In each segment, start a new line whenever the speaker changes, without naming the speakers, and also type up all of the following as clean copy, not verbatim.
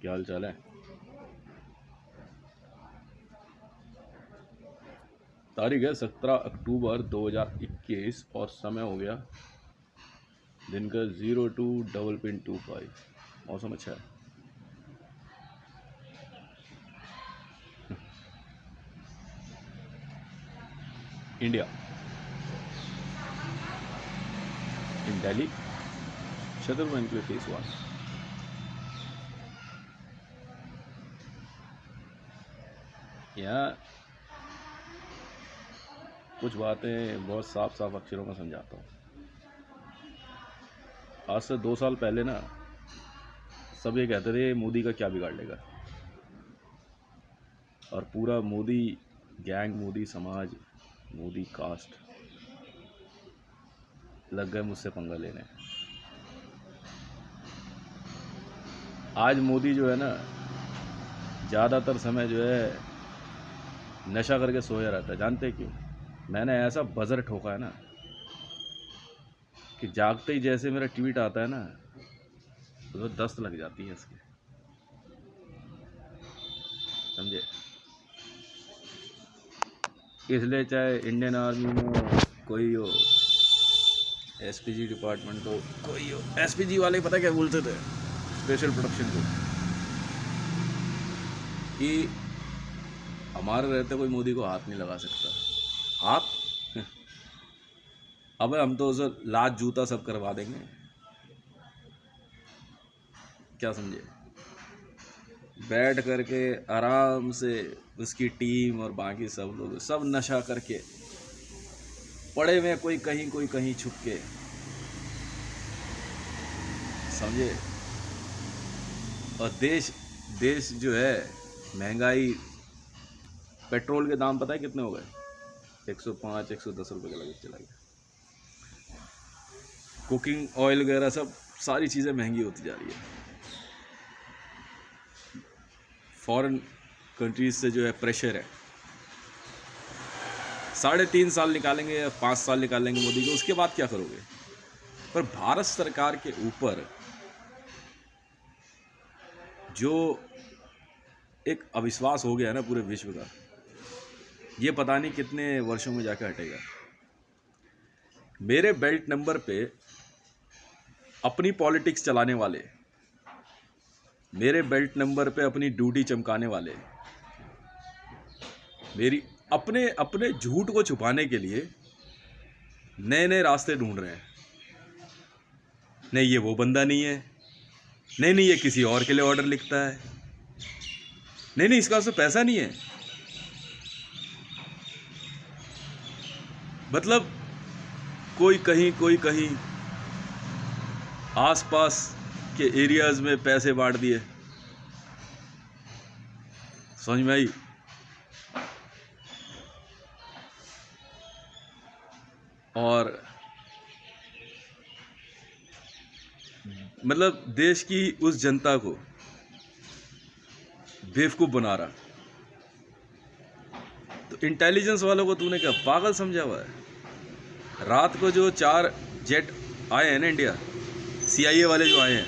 क्या हाल चाल है। तारीख है 17 अक्टूबर 2021 और समय हो गया दिन का 02:25। मौसम अच्छा है। इंडिया इन दिल्ली शत्रुघ्न के फेस वॉश। यहाँ कुछ बातें बहुत साफ साफ अक्षरों में समझाता हूँ। आज से 2 साल पहले ना सब ये कहते थे मोदी का क्या बिगाड़ लेगा, और पूरा मोदी गैंग, मोदी समाज, मोदी कास्ट लग गए मुझसे पंगा लेने। आज मोदी जो है ना ज़्यादातर समय जो है नशा करके सोया रहता है। जानते क्यों? मैंने ऐसा बजर ठोका है ना कि जागते ही जैसे मेरा ट्वीट आता है ना तो दस्त लग जाती है इसके, समझे। इसलिए चाहे इंडियन आर्मी में कोई हो, एसपीजी डिपार्टमेंट हो कोई हो, एसपीजी वाले पता क्या बोलते थे स्पेशल प्रोडक्शन को, कि हमारे रहते कोई मोदी को हाथ नहीं लगा सकता। आप अब हम तो उसे लात जूता सब करवा देंगे, क्या समझे। बैठ करके आराम से उसकी टीम और बाकी सब लोग सब नशा करके पड़े में, कोई कहीं छुप के, समझे। और देश देश जो है महंगाई, पेट्रोल के दाम पता है कितने हो गए? 105 110 रुपये के लगभग चला गया। कुकिंग ऑयल वगैरह सब सारी चीज़ें महंगी होती जा रही है। फॉरेन कंट्रीज से जो है प्रेशर है। 3.5 साल निकालेंगे या 5 साल निकालेंगे मोदी को, उसके बाद क्या करोगे? पर भारत सरकार के ऊपर जो एक अविश्वास हो गया ना पूरे विश्व का, ये पता नहीं कितने वर्षों में जाकर हटेगा। मेरे बेल्ट नंबर पे अपनी पॉलिटिक्स चलाने वाले, मेरे बेल्ट नंबर पे अपनी ड्यूटी चमकाने वाले, मेरी अपने अपने झूठ को छुपाने के लिए नए नए रास्ते ढूंढ रहे हैं। नहीं, ये वो बंदा नहीं है, नहीं ये किसी और के लिए ऑर्डर लिखता है, नहीं इसका उससे पैसा नहीं है। मतलब कोई कहीं आसपास के एरियाज में पैसे बांट दिए, समझ में आई। और मतलब देश की उस जनता को बेवकूफ़ बना रहा। तो इंटेलिजेंस वालों को तूने क्या पागल समझा हुआ है? रात को जो 4 जेट आए हैं ना इंडिया, सीआईए वाले जो आए हैं,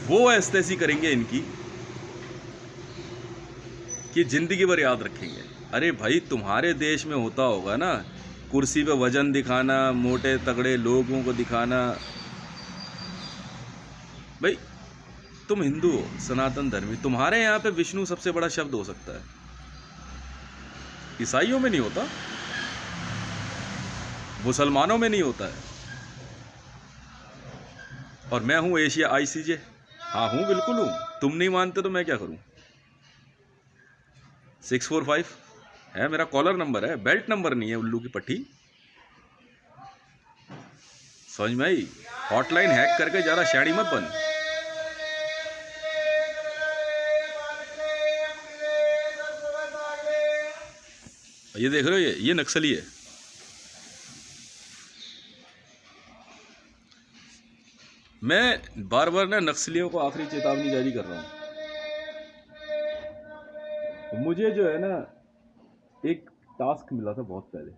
वो ऐसी करेंगे इनकी कि जिंदगी भर याद रखेंगे। अरे भाई, तुम्हारे देश में होता होगा ना, कुर्सी पे वजन दिखाना, मोटे तगड़े लोगों को दिखाना। भाई तुम हिंदू हो, सनातन धर्मी, तुम्हारे यहाँ पे विष्णु सबसे बड़ा शब्द हो सकता है, ईसाइयों में नहीं होता, मुसलमानों में नहीं होता है। और मैं हूँ एशिया आईसीजे, हाँ हूँ, बिल्कुल हूँ। तुम नहीं मानते तो मैं क्या करूँ? 645 है मेरा कॉलर नंबर, है बेल्ट नंबर नहीं है उल्लू की पट्टी, समझ में आई। हॉटलाइन हैक करके ज़्यादा शैडी मत बन। ये देख रहे हो, ये नक्सली है। मैं बार बार ना नक्सलियों को आखिरी चेतावनी जारी कर रहा हूँ। मुझे जो है ना एक टास्क मिला था बहुत पहले,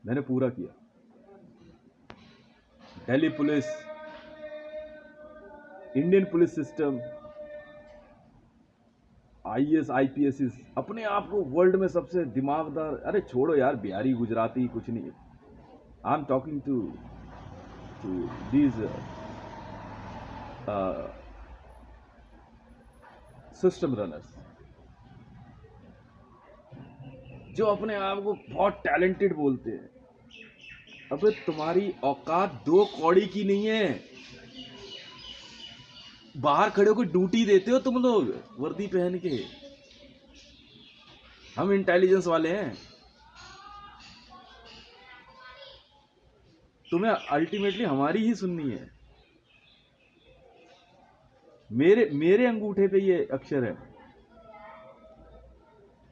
मैंने पूरा किया। Delhi police Indian police system, IAS IPS अपने आप को वर्ल्ड में सबसे दिमागदार, अरे छोड़ो यार बिहारी गुजराती कुछ नहीं, I am talking to these system runners जो अपने आप को बहुत टैलेंटेड बोलते हैं। अबे तुम्हारी औकात 2 कौड़ी की नहीं है। बाहर खड़े होकर ड्यूटी देते हो तुम लोग वर्दी पहन के। हम इंटेलिजेंस वाले हैं। तुम्हें अल्टीमेटली हमारी ही सुननी है। मेरे अंगूठे पे ये अक्षर है।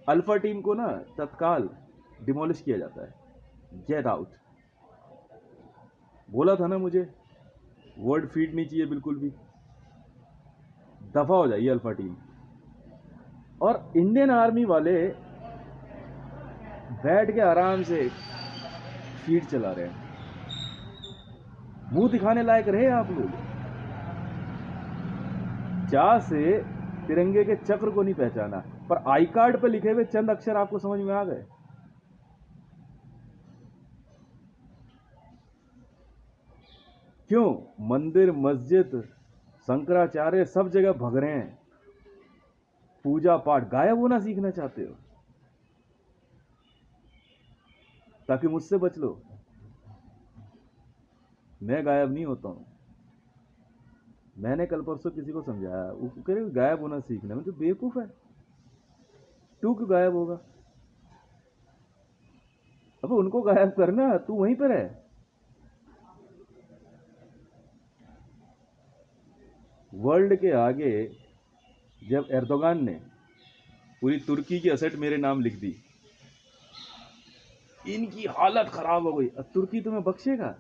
अल्फा टीम को ना तत्काल डिमोलिश किया जाता है। Get out. बोला था ना मुझे, वर्ड फीड नहीं चाहिए बिल्कुल भी। दफा हो जाइए अल्फा टीम। और इंडियन आर्मी वाले बैठ के आराम से फीड चला रहे हैं। मुंह दिखाने लायक रहे आप लोग। चाह से तिरंगे के चक्र को नहीं पहचाना, पर आई कार्ड पर लिखे हुए चंद अक्षर आपको समझ में आ गए। क्यों? मंदिर मस्जिद शंकराचार्य सब जगह भग रहे हैं। पूजा पाठ गायब होना सीखना चाहते हो ताकि मुझसे बच लो। मैं गायब नहीं होता हूं। मैंने कल परसों किसी को समझाया, वो कह रहे गायब होना सीखना। मैं तो बेवकूफ है, तू क्यों गायब होगा? अब उनको गायब करना, तू वहीं पर है। वर्ल्ड के आगे जब एर्दोगान ने पूरी तुर्की की असेट मेरे नाम लिख दी, इनकी हालत खराब हो गई। अब तुर्की तुम्हें बख्शेगा?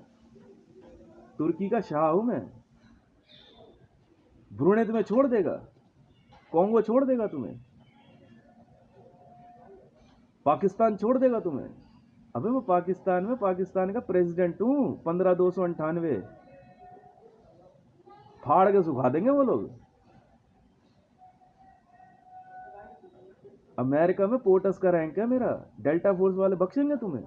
तुर्की का शाह हूं मैं। ब्रुनेई तुम्हें छोड़ देगा? कॉन्गो छोड़ देगा तुम्हें? पाकिस्तान छोड़ देगा तुम्हें? अबे मैं पाकिस्तान में पाकिस्तान का प्रेसिडेंट हूं। 15,298 फाड़ के सुखा देंगे वो लोग। अमेरिका में पोर्टस का रैंक है मेरा। डेल्टा फोर्स वाले बख्शेंगे तुम्हें?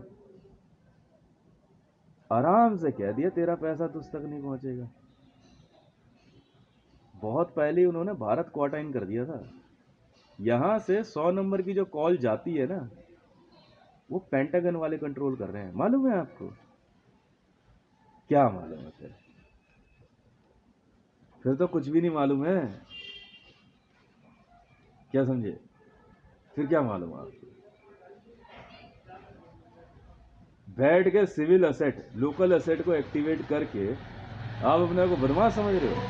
आराम से कह दिया तेरा पैसा तुझ तक नहीं पहुंचेगा। बहुत पहले उन्होंने भारत क्वारंटाइन कर दिया था। यहां से 100 नंबर की जो कॉल जाती है ना, वो पेंटागन वाले कंट्रोल कर रहे हैं। मालूम है आपको? क्या मालूम है? फिर तो कुछ भी नहीं मालूम है। क्या समझे? फिर क्या मालूम आपको? बैठ के सिविल असेट, लोकल असेट को एक्टिवेट करके आप अपने को बदमाश समझ रहे हो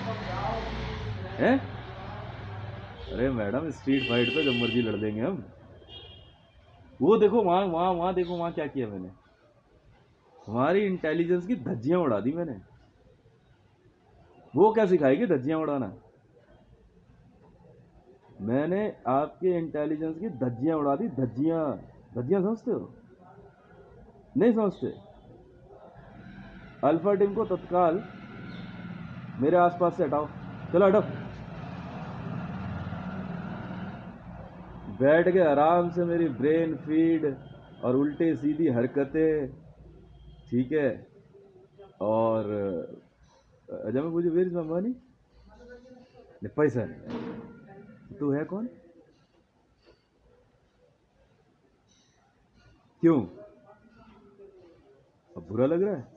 हैं? अरे मैडम, स्ट्रीट फाइट तो जब मर्जी लड़ लेंगे हम। वो देखो वहां देखो, वहां क्या किया मैंने। हमारी इंटेलिजेंस की धज्जियां उड़ा दी मैंने। वो क्या सिखाएगी धज्जियां उड़ाना? मैंने आपके इंटेलिजेंस की धज्जियां उड़ा दी। धज्जियां समझते हो? नहीं समझते? अल्फा टीम को तत्काल मेरे आसपास से हटाओ। चलो हटो। बैठ के आराम से मेरी ब्रेन फीड और उल्टे सीधी हरकतें, ठीक है? और जब मैं पूछे वेयर इज माय मनी, पैसा नहीं। तू है कौन? क्यों? अब बुरा लग रहा है?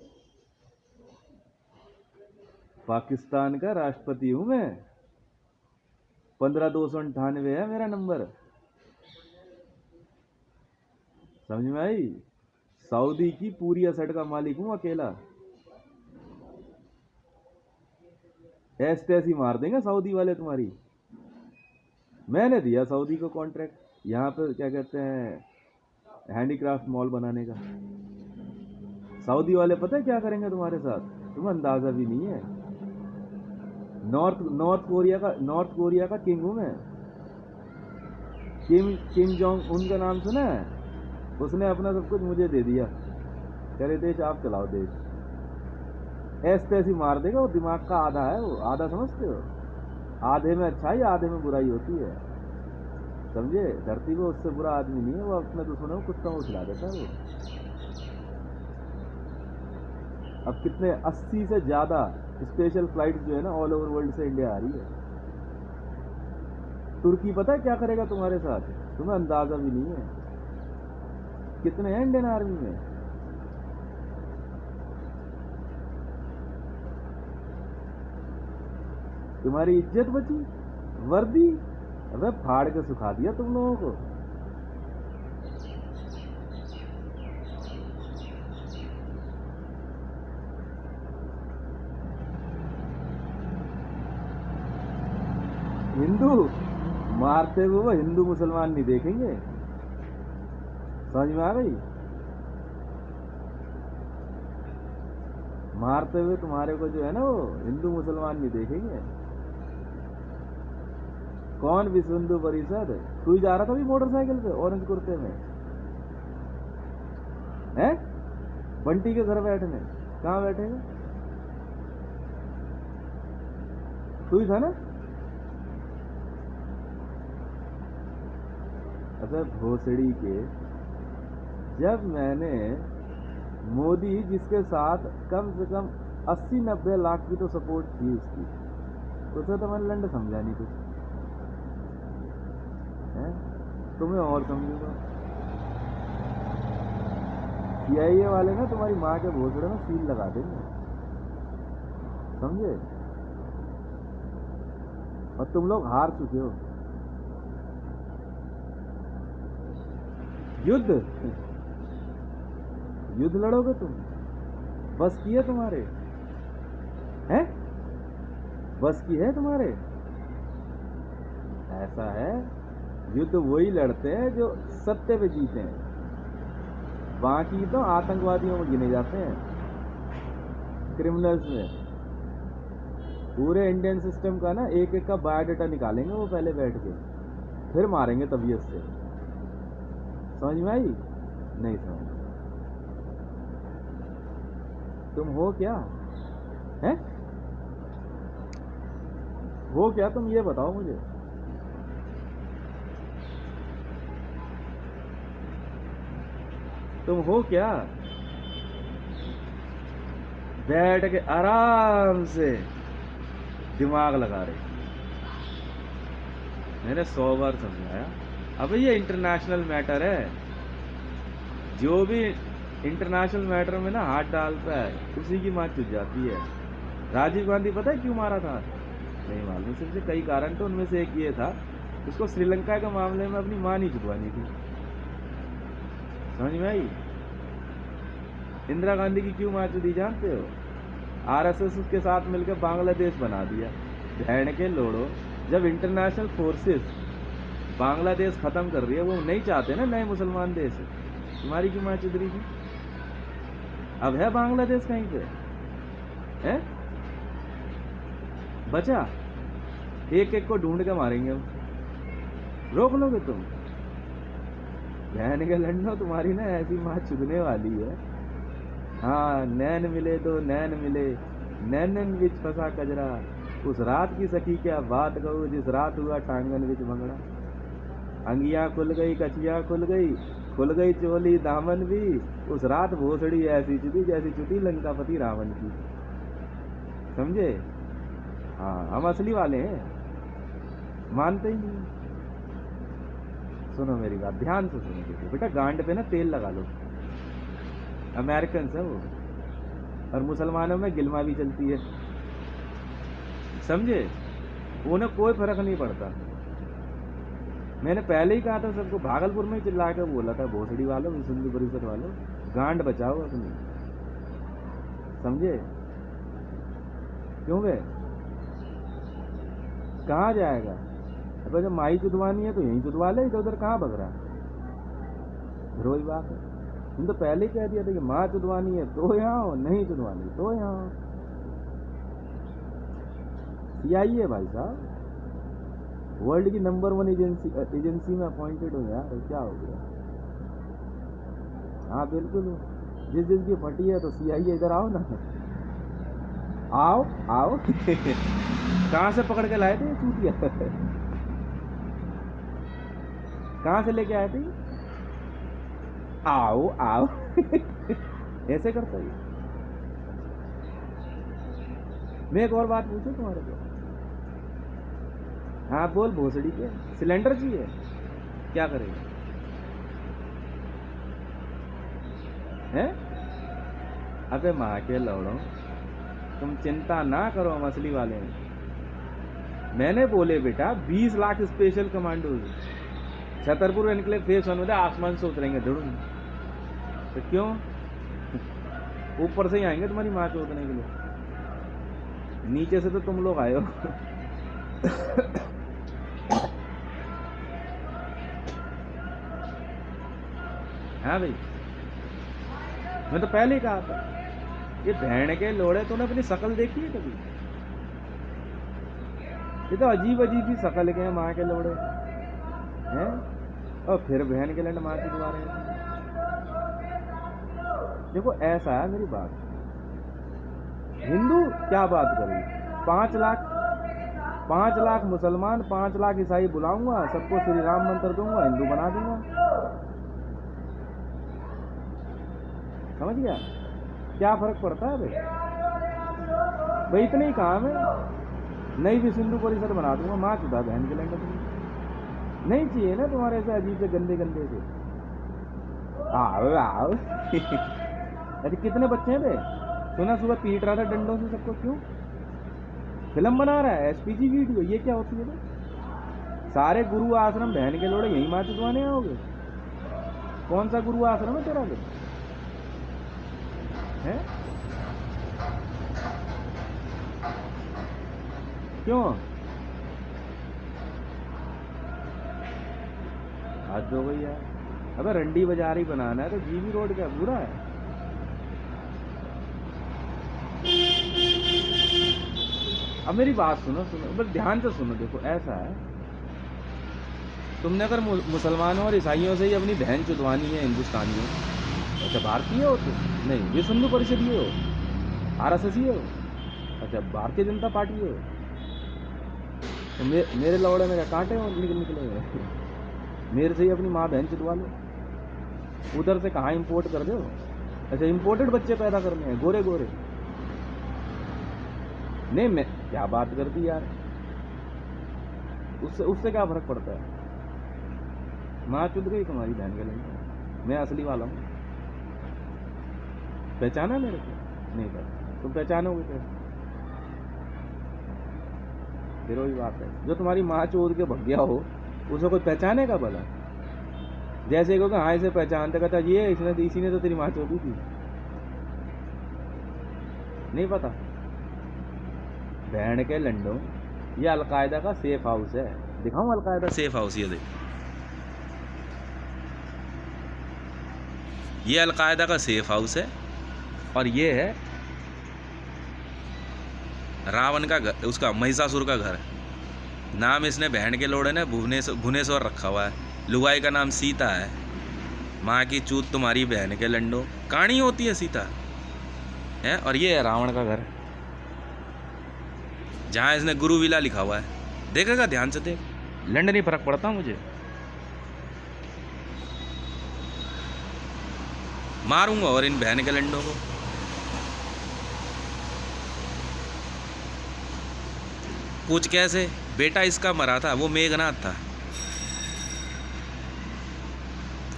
पाकिस्तान का राष्ट्रपति हूं मैं। 15,298 है मेरा नंबर। समझ में आई? सऊदी की पूरी असेट का मालिक हूं अकेला। ऐसे तैसी मार देंगे सऊदी वाले तुम्हारी। मैंने दिया सऊदी को कॉन्ट्रैक्ट यहाँ पे, क्या कहते हैं, हैंडीक्राफ्ट मॉल बनाने का। सऊदी वाले पता है क्या करेंगे तुम्हारे साथ? तुम्हें अंदाजा भी नहीं है। नॉर्थ कोरिया का किंग हूं मैं। किम जोंग उन का नाम सुना है? उसने अपना सब कुछ मुझे दे दिया। करे देश आप चलाओ देश। ऐसे तैसी मार देगा। वो दिमाग का आधा है, वो आधा समझते हो, आधे में अच्छाई आधे में बुराई होती है, समझे। धरती पे उससे बुरा आदमी नहीं है, वो अपने दुश्मनों को कुत्ता को खिला देता है वो। अब कितने 80 से ज्यादा स्पेशल फ्लाइट जो है ना ऑल ओवर वर्ल्ड से इंडिया आ रही है। तुर्की पता है क्या करेगा तुम्हारे साथ, तुम्हें अंदाजा भी नहीं है। कितने हैं इंडियन आर्मी में, तुम्हारी इज्जत बची, वर्दी अबे फाड़ के सुखा दिया तुम लोगों को। हिंदू मारते हुए वो हिंदू मुसलमान नहीं देखेंगे, समझ में आ गई। मारते हुए तुम्हारे को जो है ना वो हिंदू मुसलमान नहीं देखेंगे। कौन विश्व हिंदू परिषद, तू ही जा रहा था भी मोटरसाइकिल पे ऑरेंज कुर्ते में, है बंटी के घर बैठने, कहाँ बैठेगा, तू ही था ना। अच्छा भोसड़ी के, जब मैंने मोदी जिसके साथ कम से कम 80-90 लाख की तो सपोर्ट थी उसकी, उसे तो मैंने लंड समझा नहीं कुछ है, तुम्हें और समझूंगा। सीआईए वाले ना तुम्हारी माँ के भोसड़े में सील लगा देंगे, समझे। और तुम लोग हार चुके हो युद्ध, युद्ध लड़ोगे तुम, बस की है तुम्हारे, हैं बस की है तुम्हारे। ऐसा है, युद्ध वही लड़ते हैं जो सत्य पे जीते हैं, बाकी तो आतंकवादियों में गिने जाते हैं, क्रिमिनल्स में। पूरे इंडियन सिस्टम का ना एक एक का बायोडाटा निकालेंगे वो पहले बैठ के, फिर मारेंगे तबीयत से। समझ में आई? नहीं समझ। तुम हो क्या, हैं हो क्या तुम, ये बताओ मुझे। तुम हो क्या, बैठ के आराम से दिमाग लगा रहे। मैंने 100 बार समझाया, अब ये इंटरनेशनल मैटर है, जो भी इंटरनेशनल मैटर में ना हाथ डालता है उसी की माँ चुप जाती है। राजीव गांधी पता है क्यों मारा था? नहीं मालूम, सिर्फ कई कारण थे, उनमें से एक ये था, उसको श्रीलंका के मामले में अपनी माँ नहीं चुपवानी थी। समझ में आई? इंदिरा गांधी की क्यों माँ चुदी जानते हो? आरएसएस के साथ मिलकर बांग्लादेश बना दिया। बहन के लोड़ो, जब इंटरनेशनल फोर्सेस बांग्लादेश खत्म कर रही है, वो नहीं चाहते ना नए मुसलमान देश, तुम्हारी क्यों माँ चुद रही थी? अब है बांग्लादेश कहीं पे है? बचा? एक एक को ढूंढ के मारेंगे हम, रोक लोगे तुम? बहन के लड़नो, तुम्हारी ना ऐसी माँ चुदने वाली है। हाँ, नैन मिले तो नैन मिले, नैनन विच फंसा कजरा, उस रात की सखी क्या बात कहूँ, जिस रात हुआ टांगन विच भंगड़ा। अंगियां खुल गई, कचियां खुल गई चोली दामन भी, उस रात भोसड़ी ऐसी चुदी जैसी चुदी लंकापति रावण की। समझे? हाँ, हम असली वाले हैं, मानते ही नहीं। सुनो मेरी बात, ध्यान से सुनो। देखो बेटा, गांड पे ना तेल लगा लो, अमेरिकन है वो, और मुसलमानों में गिलमा भी चलती है, समझे। उन्हें कोई फर्क नहीं पड़ता। मैंने पहले ही कहा था सबको, भागलपुर में ही चिल्ला कर बोला था, भोसड़ी वालों, विश्व हिंदू परिषद वालों, गांड बचाओ अपनी, समझे। क्यों बे, कहाँ जाएगा? अब जब माई चुदवानी है तो यहीं चुदवा ले, इधर उधर कहाँ भग रहा है? रोई बात है, तुम तो पहले ही कह दिया था कि माँ चुदवानी है तो यहाँ हो, नहीं चुदवानी तो यहाँ हो। सीआईए है भाई साहब, वर्ल्ड की नंबर 1 एजेंसी में अपॉइंटेड हो यार, क्या हो गया? हाँ बिल्कुल, जिस जिसकी फटी है तो सीआईए इधर आओ ना। आओ आओ कहाँ से पकड़ के लाए थे ये चूतिया? कहाँ से लेके आए थे? आओ आओ ऐसे करता है। मैं एक और बात पूछूं तुम्हारे को? हाँ बोल भोसड़ी के सिलेंडर चाहिए, क्या करेगा? हैं? अबे माँ के लौड़ो, तुम चिंता ना करो मछली वाले। मैंने बोले बेटा 20 lakh special commando Chhatarpur enclave face 1 में आसमान से उतरेंगे धुड़ूं। तो क्यों? ऊपर से ही आएंगे तुम्हारी माँ चोदने के लिए, नीचे से तो तुम लोग आए हो। हाँ भाई, मैं तो पहले ही कहा था, ये भेड़ के लोड़े तूने अपनी शकल देखी है कभी? ये तो अजीब अजीब ही शकल के हैं माँ के लोड़े हैं, और फिर बहन के लंड माँ चुदवा रहे हैं। देखो ऐसा है मेरी बात, हिंदू क्या बात करें, 5 लाख मुसलमान 5 लाख ईसाई बुलाऊंगा, सबको श्री राम मंत्र दूंगा, हिंदू बना दूंगा। समझ गया? क्या फर्क पड़ता है भाई? भाई इतने ही काम है, नई भी सिंधु परिषद बना दूंगा, माँ चुदा बहन के लंड नहीं चाहिए ना तुम्हारे ऐसे अजीब से गंदे गंदे से। आओ आओ अरे कितने बच्चे हैं बे? सुना सुबह पीट रहा था डंडों से सबको, क्यों? फिल्म बना रहा है एसपीजी वीडियो, ये क्या होती है बे? सारे गुरु आश्रम बहन के लोड़े यही माँ चुदवाने आओगे? कौन सा गुरु आश्रम है तेरा है? क्यों? आज हो गई यार। अबे रंडी बाजार ही बनाना है तो जीबी रोड क्या बुरा है? अब मेरी बात सुनो बस ध्यान से सुनो। देखो ऐसा है, तुमने अगर मुसलमानों और ईसाइयों से ही अपनी बहन चुदवानी है हिंदुस्तानियों, अच्छा भारतीय हो तो नहीं, ये सिंधु परिषदीय हो, RSS हो, अच्छा भारतीय जनता पार्टी हो, तो मेरे लौड़े में कांटे निकले हुए। मेरे से ही अपनी माँ बहन चुदवा लो, उधर से कहाँ इंपोर्ट कर दो। अच्छा इंपोर्टेड बच्चे पैदा करने हैं गोरे गोरे? नहीं मैं क्या बात करती यार, उससे क्या फर्क पड़ता है? माँ चुद गई तुम्हारी बहन के लिए, मैं असली वाला हूँ। पहचाना मेरे को? नहीं पता, तुम पहचानोगे कैसे? फिर वही बात है, जो तुम्हारी माँ चोद के भग गया हो उसे कोई पहचाने का भला? जैसे को हाँ इसे पहचानते, कहता ये इसी ने तो तेरी माँ चोदी थी। नहीं पता? बहन के लंडो, ये अलकायदा का सेफ हाउस है। दिखाऊं अलकायदा सेफ हाउस? ये देख, ये अलकायदा का सेफ हाउस है, और ये है रावण का घर, उसका महिषासुर का घर। नाम इसने बहन के लोड़े ने भुवनेश्वर रखा हुआ है। लुगाई का नाम सीता है। माँ की चूत तुम्हारी बहन के लंडो, कहानी होती है सीता है। और ये है रावण का घर, जहाँ इसने गुरुविला लिखा हुआ है। देखेगा ध्यान से देख, लंड नहीं फर्क पड़ता मुझे। मारूंगा और इन बहन के लंडों को। पूछ कैसे? बेटा इसका मरा था, वो मेघनाथ था,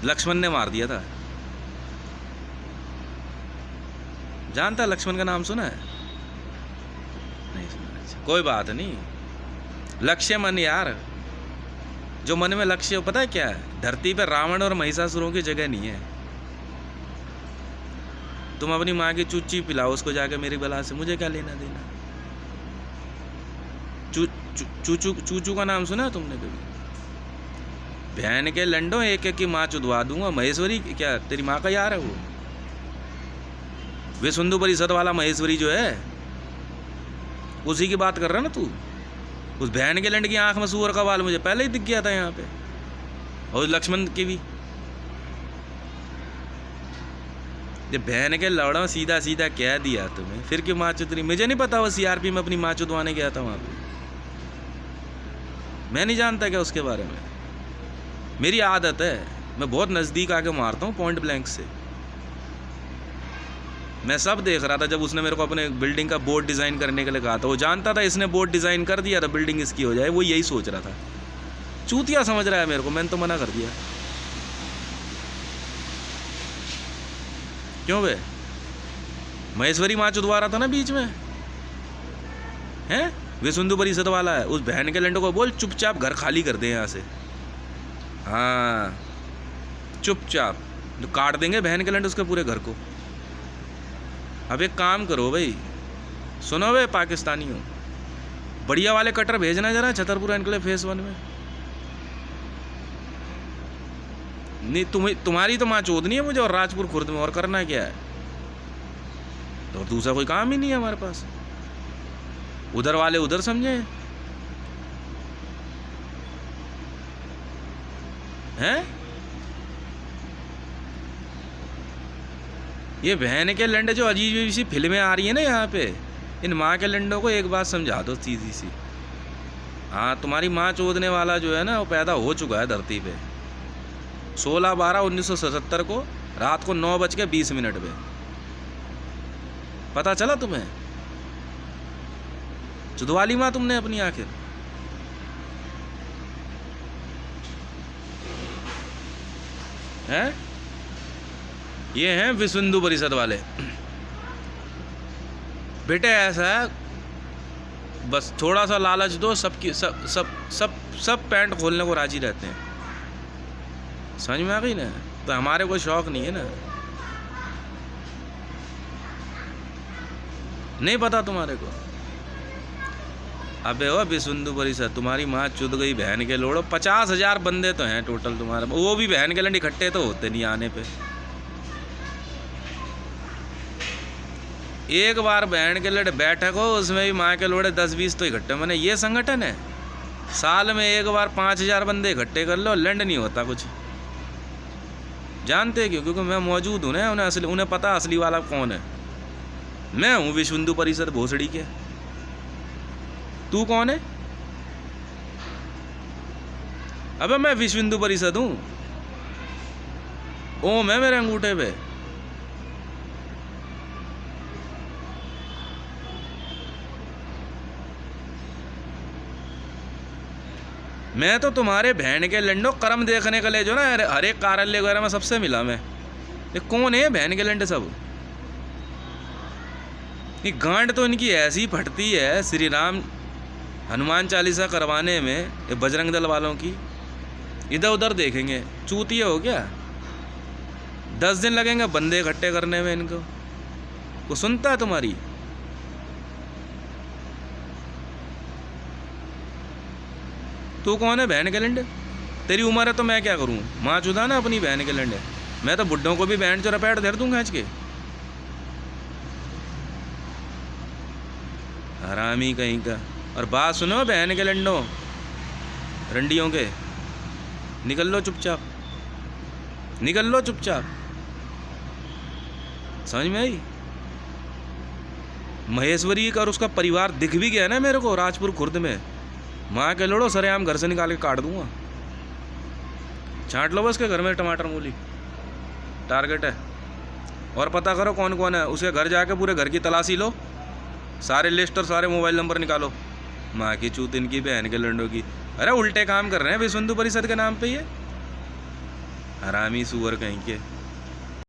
लक्ष्मण ने मार दिया था। जानता लक्ष्मण का नाम सुना है? नहीं सुना? अच्छा कोई बात नहीं। लक्ष्य मन यार, जो मन में लक्ष्य हो पता है क्या है? धरती पर रावण और महिषासुरों की जगह नहीं है। तुम अपनी माँ की चूची पिलाओ उसको जाके, मेरी बला से मुझे क्या लेना देना। चूचू का नाम सुना है तुमने कभी? बहन के लंडो, एक एक की माँ चुदवा दूंगा। महेश्वरी क्या तेरी माँ का यार है वो? वे सिंधु परिषद वाला महेश्वरी जो है, उसी की बात कर रहा ना तू? उस बहन के लंड की आंख में सूअर का बाल मुझे पहले ही दिख गया था यहाँ पे, और लक्ष्मण की भी।
जब बहन के लौड़ा सीधा सीधा कह दिया तुम्हें, फिर क्यों माँ चुद रही? मुझे नहीं पता वो सीआरपी में अपनी माँ चुदवाने गया था वहाँ पे, मैं नहीं जानता क्या उसके बारे में। मेरी आदत है, मैं बहुत नज़दीक आके मारता हूँ पॉइंट ब्लैंक से। मैं सब देख रहा था जब उसने मेरे को अपने बिल्डिंग का बोर्ड डिज़ाइन करने के लिए कहा था। वो जानता था इसने बोर्ड डिज़ाइन कर दिया था बिल्डिंग इसकी हो जाए, वो यही सोच रहा था। चूतिया समझ रहा है मेरे को, मैंने तो मना कर दिया। क्यों बे? महेश्वरी माँ चुदवा रहा था ना बीच में, हैं? विसुंदु परिषद वाला है, उस बहन के लंडे को बोल चुपचाप घर खाली कर दे यहाँ से। हाँ चुपचाप, तो काट देंगे बहन के लंडे उसके पूरे घर को। अब एक काम करो भाई, सुनो भाई पाकिस्तानियों, बढ़िया वाले कटर भेजना जरा छतरपुर एनक्लेव फेस 1 में। नहीं तुम्हारी तो माँ चोदनी है मुझे, और राजपुर खुर्द में, और करना क्या है? तो और दूसरा कोई काम ही नहीं है हमारे पास। उधर वाले उधर समझे हैं? ये बहन के लंडे जो अजीब सी फिल्में आ रही है ना यहाँ पे, इन माँ के लंडों को एक बात समझा दो सीधी सी। हाँ, तुम्हारी माँ चोदने वाला जो है ना वो पैदा हो चुका है धरती पे 16/12/1977 को रात को 9:20 पे। पता चला तुम्हें? चुदवा ली माँ तुमने अपनी आखिर। हैं? ये हैं विसुंदु परिषद वाले बेटे। ऐसा है, बस थोड़ा सा लालच दो, सबकी सब सब सब सब पैंट खोलने को राजी रहते हैं। समझ में आ गई ना? तो हमारे को शौक नहीं है ना। नहीं पता तुम्हारे को? अबे ओ विसुंदु परिषद, तुम्हारी माँ चुद गई बहन के लोड़ो। 50,000 बंदे तो हैं टोटल तुम्हारे, वो भी बहन के लंड इकट्ठे तो होते नहीं आने पे। एक बार बहन के लड़ बैठक हो, उसमें भी माँ के लोड़े 10-20 तो इकट्ठे। मैंने ये संगठन है, साल में एक बार 5,000 बंदे इकट्ठे कर लो, लंड नहीं होता कुछ। जानते क्यों? क्योंकि मैं मौजूद हूँ ना, उन्हें पता असली वाला कौन है। मैं हूँ विसुंदु परिषद भोसड़ी के। तू कौन है? अबे मैं विसुंदु परिषद हूँ। ओम है मेरे अंगूठे पे। मैं तो तुम्हारे बहन के लंडो कर्म देखने के लिए जो ना हर एक कार्यालय वगैरह में सबसे मिला मैं। ये कौन है बहन के लंडे सब? ये गांड तो इनकी ऐसी फटती है श्री राम हनुमान चालीसा करवाने में, ये बजरंग दल वालों की। इधर उधर देखेंगे, चूतिया हो क्या? 10 दिन लगेंगे बंदे इकट्ठे करने में इनको। को सुनता है तुम्हारी? तू कौन है बहन के लंडे? तेरी उम्र है तो मैं क्या करूं? माँ चुदा ना अपनी बहन के लंडे। मैं तो बुड्ढों को भी बहन चो रपेट धर दूँ खींच के। हरामी कहीं का। और बात सुनो बहन के लंडों रंडियों के, निकल लो चुपचाप, निकल लो चुपचाप। समझ में आई? महेश्वरी का और उसका परिवार दिख भी गया ना मेरे को राजपुर खुर्द में। माँ के लोड़ो सरेआम घर से निकाल के काट दूंगा। छांट लो बस के घर में टमाटर मूली, टारगेट है। और पता करो कौन कौन है, उसके घर जाके पूरे घर की तलाशी लो, सारे लिस्ट और सारे मोबाइल नंबर निकालो। माँ की चूत इनकी बहन के लंडों की। अरे उल्टे काम कर रहे हैं विसुंदु परिषद के नाम पे ये हरामी सुअर कहीं के।